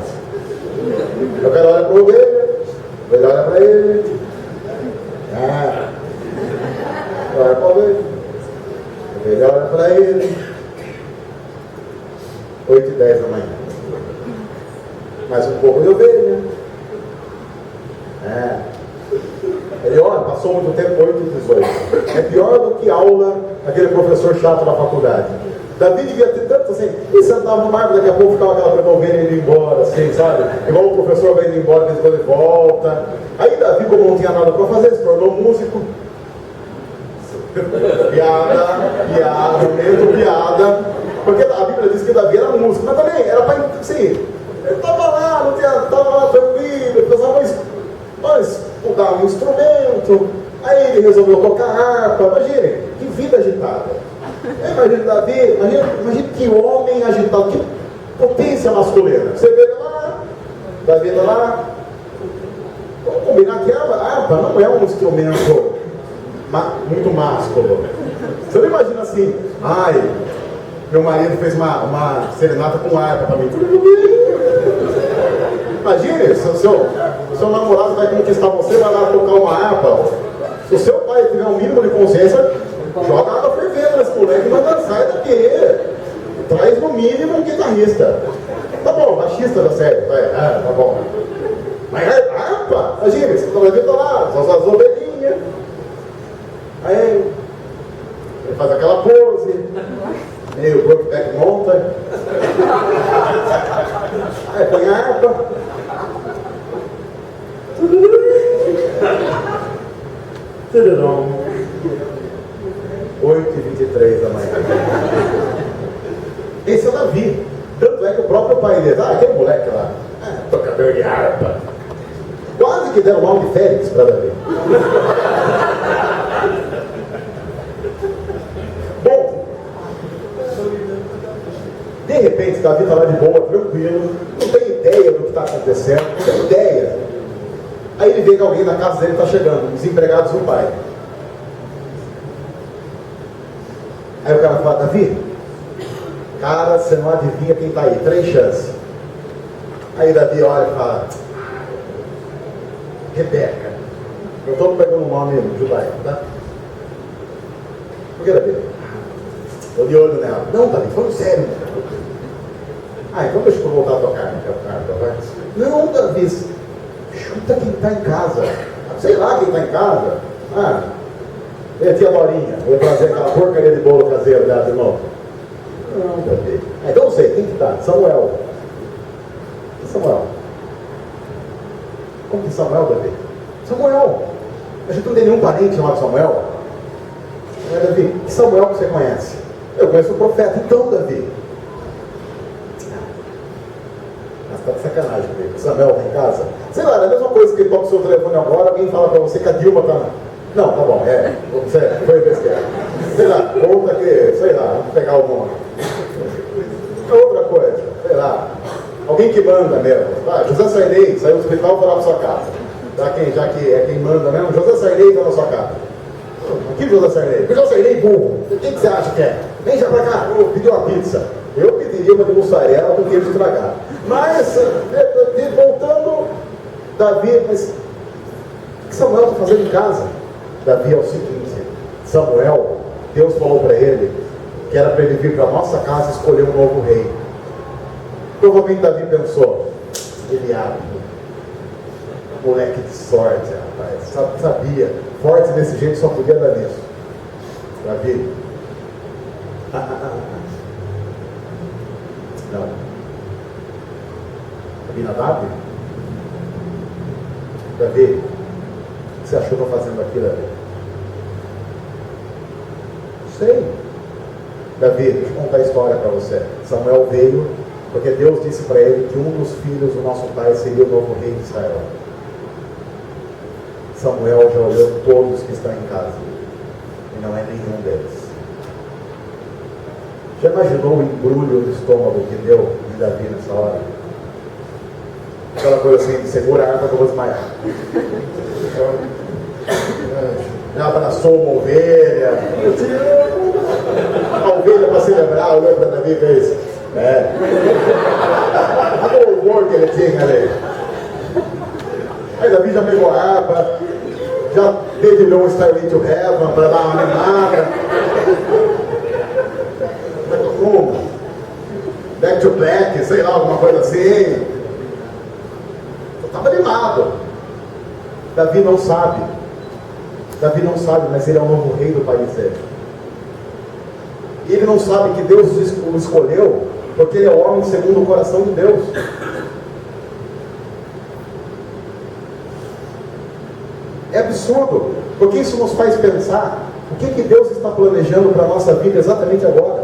O cara olha para a ovelha olha para ele. Olha para a ovelha olha para ele. 8h10 da manhã. Mais um pouco de ovelha. Ele olha, passou muito tempo, 8h18. É pior do que aula, aquele professor chato da faculdade. Davi devia ter tanto assim, e sentava no mar, daqui a pouco ficava aquela ovelha indo embora, assim, sabe? Igual o professor vai indo embora, depois ele volta. Aí Davi, como não tinha nada para fazer, se tornou músico. Piada, momento piada. Porque a Bíblia diz que Davi era músico, mas também era para, assim, ele estava lá, estava lá tranquilo, precisava estudar um instrumento. Aí ele resolveu tocar harpa. Imagine, que vida agitada. Imagina Davi, imagina que homem agitado, que potência masculina. Você vê ele lá, Davi está lá. Vamos combinar que a harpa não é um instrumento muito másculo. Você não imagina assim, meu marido fez uma serenata com harpa para mim. Imagine, seu namorado vai conquistar você, vai lá tocar uma harpa. Se o seu pai tiver um mínimo de consciência, joga água fervendo nesse moleque e manda sai daqui. Traz no mínimo um guitarrista. Tá bom, baixista da série, tá bom. Mas harpa, imagine, você tá lá, só as ovelhinhas. Aí ele faz aquela pose, meio Brokeback Mountain. Aí põe a harpa. 8h23 da manhã. Esse é o Davi. Tanto é que o próprio pai dele, aquele moleque lá, tocador de harpa. Quase que deram o nome de Félix para Davi. Bom, de repente Davi está lá de boa, tranquilo, não tem ideia do que está acontecendo, não tem ideia. Aí ele vê que alguém na casa dele está chegando, os empregados do pai. Aí o cara fala, Davi, cara, você não adivinha quem está aí, 3 chances. Aí Davi olha e fala, Rebeca. Eu estou pegando um nome judaico, tá? Por que, Davi? Estou de olho nela. Não, Davi, falando sério. Então deixa eu voltar a tocar. Não, Davi, chuta quem está em casa. Sei lá quem está em casa. É a tia Dorinha. Vou trazer aquela porcaria de bolo caseiro dela de novo. Não, Davi. Então eu sei, quem que está? Samuel. Como que é Samuel, Davi? Samuel. A gente não tem nenhum parente chamado Samuel. Davi, que Samuel que você conhece? Eu conheço o profeta. Então, Davi. Mas tá de sacanagem comigo. Samuel tá em casa? Sei lá, é a mesma coisa que toca o seu telefone agora, alguém fala pra você que a Dilma tá... Não, tá bom, foi besteira. Sei lá, conta que, sei lá, vamos pegar o nome. Outra coisa, sei lá, alguém que manda mesmo. José Sarney saiu do hospital e foi lá pra sua casa. Já que é quem manda mesmo, José Sarney está na sua casa. Que José Sarney? José Sarney burro. O que você acha que é? Vem já pra cá, pediu uma pizza. Eu pediria uma de mussarela com queijo estragado. Mas, voltando, Davi, mas o que Samuel está fazendo em casa? Davi é o seguinte, Samuel, Deus falou para ele que era para ele vir para a nossa casa e escolher um novo rei. Provavelmente Davi pensou, Eliabe, moleque de sorte, rapaz, sabia, forte desse jeito só podia dar nisso. Davi, não. Abinadab? Davi, o que você achou que eu fazendo aqui, Davi? Sei. Davi, deixa eu contar a história para você. Samuel veio porque Deus disse para ele que um dos filhos do nosso pai seria o novo rei de Israel. Samuel já olhou todos que estão em casa e não é nenhum deles. Já imaginou o embrulho do estômago que deu em Davi nessa hora? Aquela coisa assim, de segura a arma que eu vou desmaiar. Já abraçou uma ovelha. olhou para Davi e fez, olha o humor que ele tinha ali. Aí Davi já pegou a harpa, já dedilhou um Starway to Heaven para dar uma animada. Back to Black, sei lá, alguma coisa assim. Eu estava animado. Davi não sabe, mas ele é o novo rei do país dele. E ele não sabe que Deus o escolheu porque ele é o homem segundo o coração de Deus. É absurdo, porque isso nos faz pensar o que Deus está planejando para a nossa vida exatamente agora.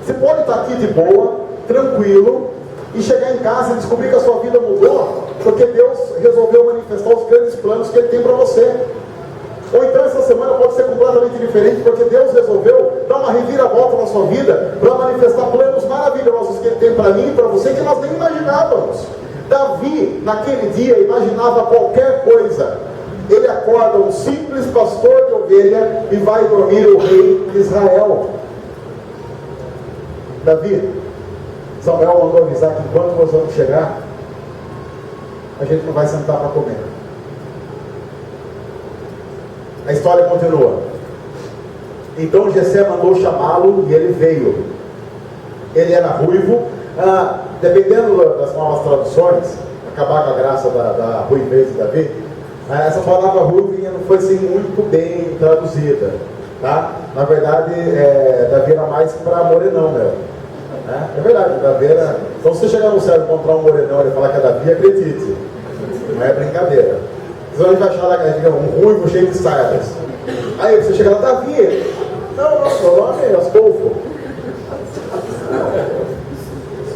Você pode estar aqui de boa, tranquilo, e chegar em casa e descobrir que a sua vida mudou, porque Deus resolveu manifestar os grandes planos que Ele tem para você. Ou então essa semana pode ser completamente diferente, porque Deus resolveu dar uma reviravolta na sua vida, para manifestar planos maravilhosos que Ele tem para mim e para você, que nós nem imaginávamos. Davi, naquele dia, imaginava qualquer coisa. Ele acorda um simples pastor de ovelha e vai dormir o rei de Israel. Davi, Samuel mandou avisar que enquanto nós vamos chegar, a gente não vai sentar para comer. A história continua. Então Jessé mandou chamá-lo e ele veio. Ele era ruivo. Dependendo das novas traduções, acabar com a graça da ruivez de Davi, essa palavra ruivo não foi assim muito bem traduzida, tá? Na verdade, Davi era mais para morenão mesmo. É verdade, Davi era... Então, se você chegar no céu e encontrar um morenão e falar que é Davi, acredite, não é brincadeira. Senão a gente vai achar lá que é um ruivo cheio de sardas. Aí você chega lá, Davi, não, meu nome é Astolfo.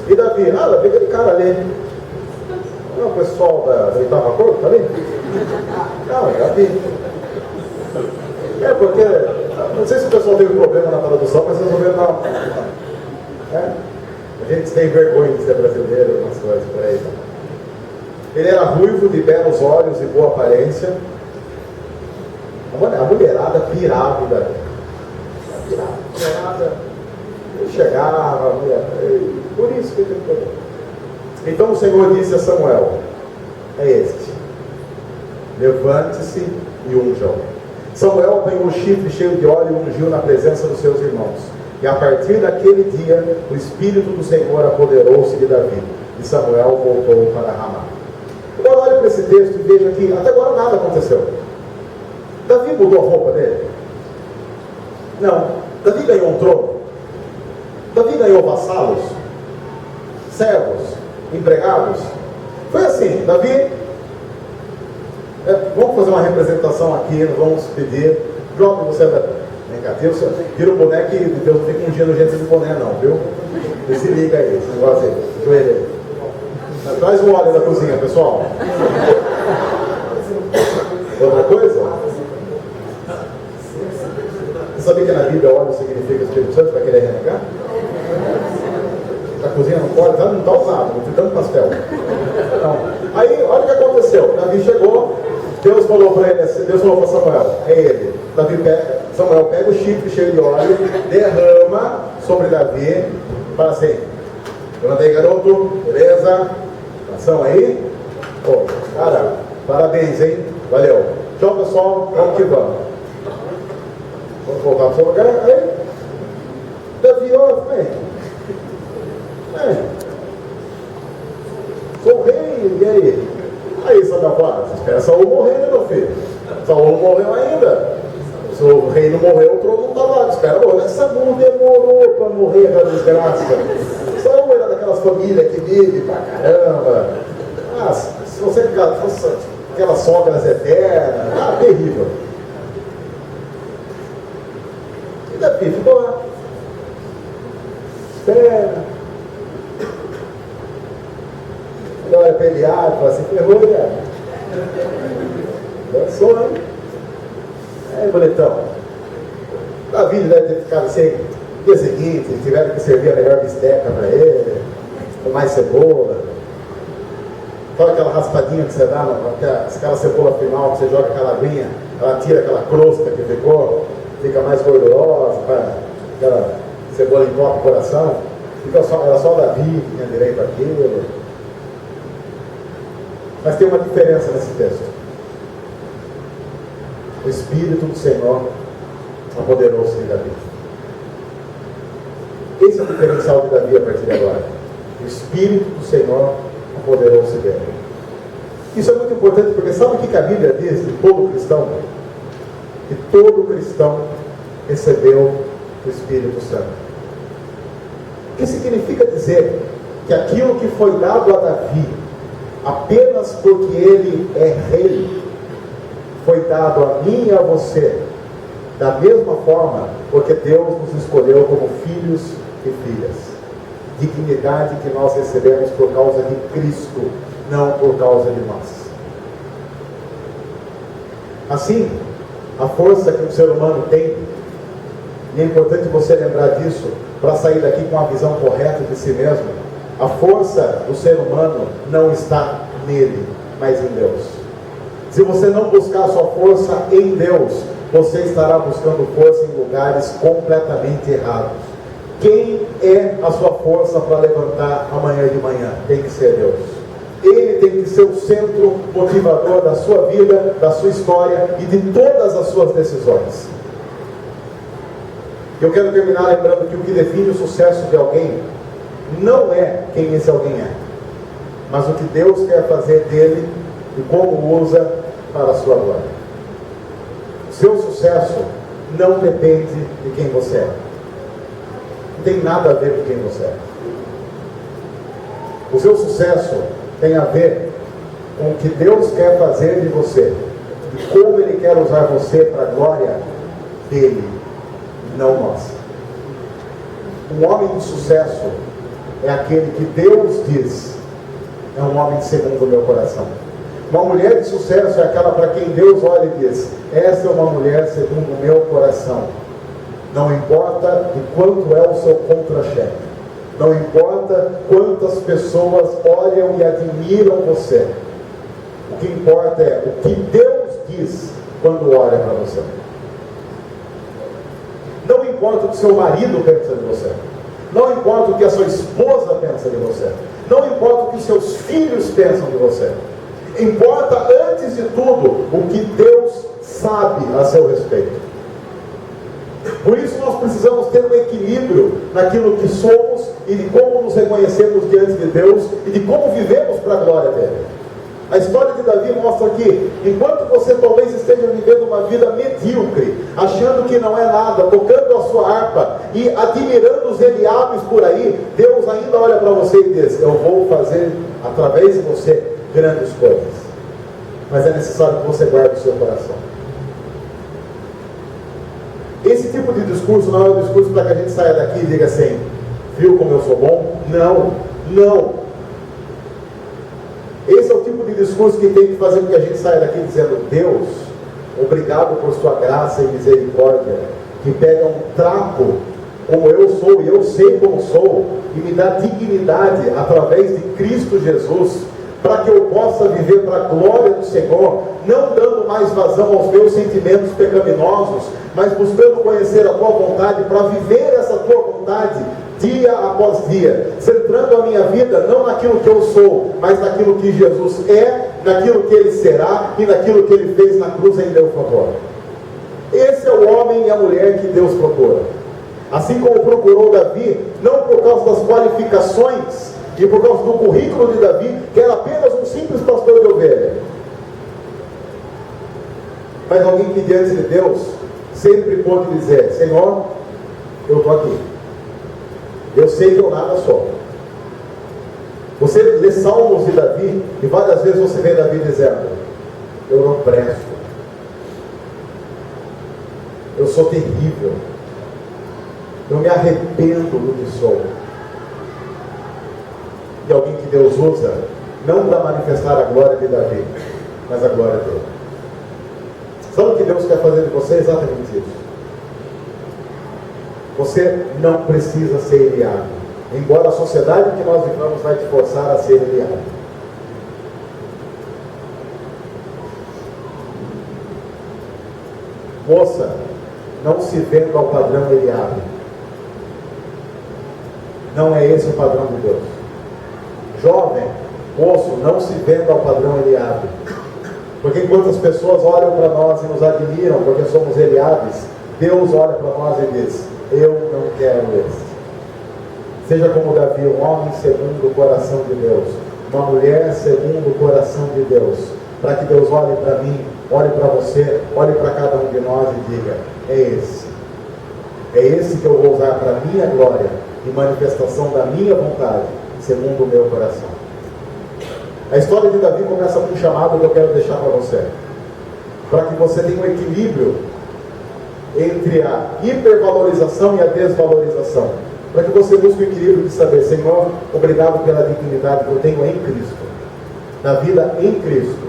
E Davi, Davi é aquele cara ali. Não, o pessoal da oitava cor, tá ali? Não, é Davi. Porque, não sei se o pessoal teve problema na tradução, mas resolveu não. A gente tem vergonha de ser brasileiro, umas coisas por aí. Ele era ruivo, de belos olhos e boa aparência. A mulherada pirava em Davi. A mulherada chegava, por isso que ele foi. Então o Senhor disse a Samuel: é este, levante-se e unja-o. Samuel apanhou um chifre cheio de óleo e ungiu na presença dos seus irmãos. E a partir daquele dia, o Espírito do Senhor apoderou-se de Davi. E Samuel voltou para Ramá. Agora olhe para esse texto e veja que até agora nada aconteceu. Davi mudou a roupa dele? Não. Davi ganhou um trono? Davi ganhou vassalos? Servos? Empregados? Foi assim, Davi... vamos fazer uma representação aqui, nós vamos pedir... Joga você... Vem cá, vira o boneco e Deus não fica ungindo gente de boné não, viu? Se liga aí, esse negócio aí, joelho aí. Traz o óleo da cozinha, pessoal. Outra coisa? Você sabia que na Bíblia óleo significa Espírito Santo? Vai querer renegar? A cozinha não pode, não está usado, não fica tanto pastel. Então, aí, olha o que aconteceu. Davi chegou, Deus falou para ele, Deus falou para Samuel, é ele. Samuel pega o chifre cheio de óleo, derrama sobre Davi, fala assim: levanta aí, garoto, beleza? Ação aí. Cara, parabéns, hein? Valeu. Tchau, pessoal, vamos que vamos. Vamos voltar para o seu lugar. Aí, Davi, sou rei, e aí? Aí, Samuel fala: espera Saul morrer, meu filho. Saul não morreu ainda. Se o rei não morreu, o trono não está lá. Espera, Saul demorou para morrer, aquela desgraça. Saul era daquelas famílias que vive pra caramba. Se você fosse aquelas sogras eternas, terrível. E Davi ficou lá. Espera. Ele olha para ele e fala assim: ferrou, né? Dançou, hein? Bonitão. Davi deve ter ficado assim, no dia seguinte, tiveram que servir a melhor bisteca para ele, com mais cebola. Fala aquela raspadinha que você dá, aquela cebola final, que você joga aquela aguinha, ela tira aquela crosta que ficou, fica mais gordurosa, cebola entope o coração, era só Davi que tinha direito àquilo. Mas tem uma diferença nesse texto. O Espírito do Senhor apoderou-se de Davi. Esse é o diferencial de Davi a partir de agora. O Espírito do Senhor apoderou-se dele. Isso é muito importante, porque sabe o que a Bíblia diz de todo cristão? Que todo cristão recebeu o Espírito Santo. O que significa dizer que aquilo que foi dado a Davi, apenas porque ele é rei, foi dado a mim e a você, da mesma forma, porque Deus nos escolheu como filhos e filhas. Dignidade que nós recebemos por causa de Cristo, não por causa de nós. Assim, a força que o ser humano tem, e é importante você lembrar disso, para sair daqui com a visão correta de si mesmo, a força do ser humano não está nele, mas em Deus. Se você não buscar a sua força em Deus, você estará buscando força em lugares completamente errados. Quem é a sua força para levantar amanhã de manhã? Tem que ser Deus. Ele tem que ser o centro motivador da sua vida, da sua história e de todas as suas decisões. Eu quero terminar lembrando que o que define o sucesso de alguém não é quem esse alguém é, mas o que Deus quer fazer dele e como usa para a sua glória. O seu sucesso não depende de quem você é. Não tem nada a ver com quem você é. O seu sucesso tem a ver com o que Deus quer fazer de você e como Ele quer usar você para a glória dele, não nossa. Um homem de sucesso é aquele que Deus diz é um homem segundo o meu coração. Uma mulher de sucesso é aquela para quem Deus olha e diz: essa é uma mulher segundo o meu coração. Não importa de quanto é o seu contra-cheque, não importa quantas pessoas olham e admiram você, o que importa é o que Deus diz quando olha para você. Não importa o que seu marido pensa de você, não importa o que a sua esposa pensa de você, não importa o que seus filhos pensam de você. Importa, antes de tudo, o que Deus sabe a seu respeito. Por isso nós precisamos ter um equilíbrio naquilo que somos e de como nos reconhecemos diante de Deus e de como vivemos para a glória dele. A história de Davi mostra que, enquanto você talvez esteja vivendo uma vida medíocre, achando que não é nada, tocando a sua harpa e admirando os Eliabes por aí, Deus ainda olha para você e diz: eu vou fazer através de você grandes coisas. Mas é necessário que você guarde o seu coração. Esse tipo de discurso não é um discurso para que a gente saia daqui e diga assim: viu como eu sou bom? Não, não. Esse é o tipo de discurso que tem que fazer com que a gente saia daqui dizendo: Deus, obrigado por sua graça e misericórdia, que pega um trapo como eu sou, e eu sei como sou, e me dá dignidade através de Cristo Jesus, para que eu possa viver para a glória do Senhor, não dando mais vazão aos meus sentimentos pecaminosos, mas buscando conhecer a tua vontade, para viver essa tua vontade dia após dia, centrando a minha vida não naquilo que eu sou, mas naquilo que Jesus é, naquilo que Ele será e naquilo que Ele fez na cruz em meu favor. Esse é o homem e a mulher que Deus procura. Assim como procurou Davi, não por causa das qualificações e por causa do currículo de Davi, que era apenas um simples pastor de ovelha, mas alguém que diante de Deus sempre pôde dizer: Senhor, eu estou aqui, eu sei que eu nada sou. Você lê Salmos de Davi e várias vezes você vê Davi dizendo: eu não presto, eu sou terrível, eu me arrependo do que sou. E alguém que Deus usa, não para manifestar a glória de Davi, mas a glória dele. Sabe o que Deus quer fazer de você? Exatamente isso. Você não precisa ser Eliabe, embora a sociedade que nós vivemos vai te forçar a ser Eliabe. Moça, não se venda ao padrão Eliabe. Não é esse o padrão de Deus. Jovem, moço, não se venda ao padrão Eliabe. Porque enquanto as pessoas olham para nós e nos admiram porque somos Eliabes, Deus olha para nós e diz: eu não quero esse. Seja como Davi, um homem segundo o coração de Deus, uma mulher segundo o coração de Deus, para que Deus olhe para mim, olhe para você, olhe para cada um de nós e diga: é esse que eu vou usar para a minha glória e manifestação da minha vontade, segundo o meu coração. A história de Davi começa com um chamado que eu quero deixar para você, para que você tenha um equilíbrio entre a hipervalorização e a desvalorização, para que você busque o equilíbrio de saber: Senhor, obrigado pela dignidade que eu tenho em Cristo, na vida em Cristo,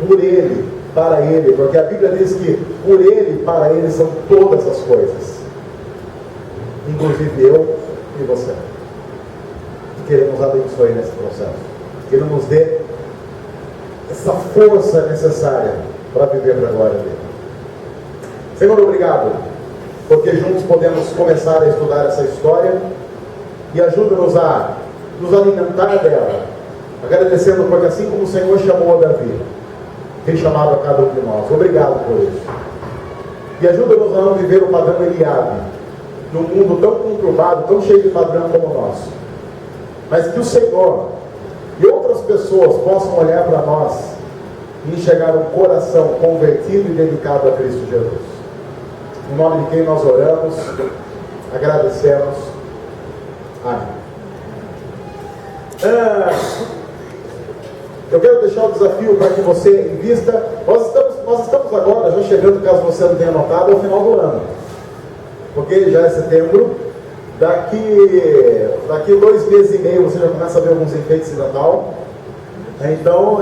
por Ele, para Ele, porque a Bíblia diz que por Ele e para Ele são todas as coisas, inclusive eu e você. Que Ele nos abençoe nesse processo, que Ele nos dê essa força necessária para viver para a glória dele. Senhor, obrigado, porque juntos podemos começar a estudar essa história, e ajuda-nos a nos alimentar dela, agradecendo porque assim como o Senhor chamou a Davi, tem chamado a cada um de nós. Obrigado por isso. E ajuda-nos a não viver o padrão Eliabe, num mundo tão conturbado, tão cheio de padrão como o nosso, mas que o Senhor e outras pessoas possam olhar para nós e enxergar um coração convertido e dedicado a Cristo Jesus. Em nome de quem nós oramos, agradecemos. Amém. Eu quero deixar o desafio para que você invista. Nós estamos agora, já chegando, caso você não tenha notado, ao final do ano. Porque já é setembro. Daqui 2 meses e meio você já começa a ver alguns enfeites de Natal. Então,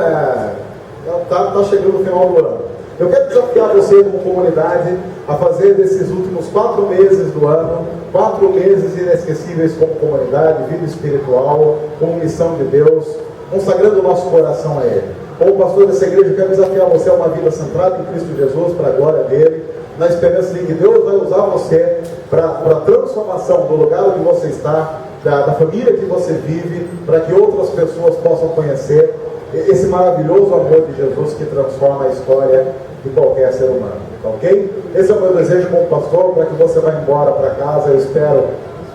está chegando o final do ano. Eu quero desafiar você como comunidade a fazer desses últimos 4 meses do ano, 4 meses inesquecíveis como comunidade, vida espiritual, como missão de Deus, consagrando o nosso coração a Ele. Como pastor dessa igreja, eu quero desafiar você a uma vida centrada em Cristo Jesus, para a glória dele, na esperança de que Deus vai usar você para a transformação do lugar onde você está, da família que você vive, para que outras pessoas possam conhecer esse maravilhoso amor de Jesus que transforma a história de qualquer ser humano. Ok? Esse é o meu desejo como pastor, para que você vá embora para casa, eu espero,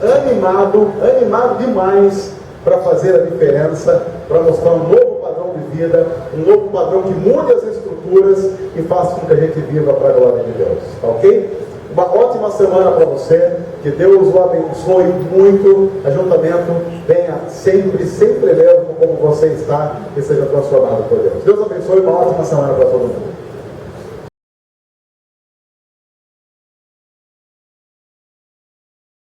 animado demais para fazer a diferença, para mostrar um novo padrão de vida, um novo padrão que mude as estruturas e faça com que a gente viva para a glória de Deus. Ok? Uma ótima semana para você, que Deus o abençoe muito, ajuntamento venha sempre mesmo como você está, e seja transformado por Deus. Deus abençoe, uma ótima semana para todo mundo.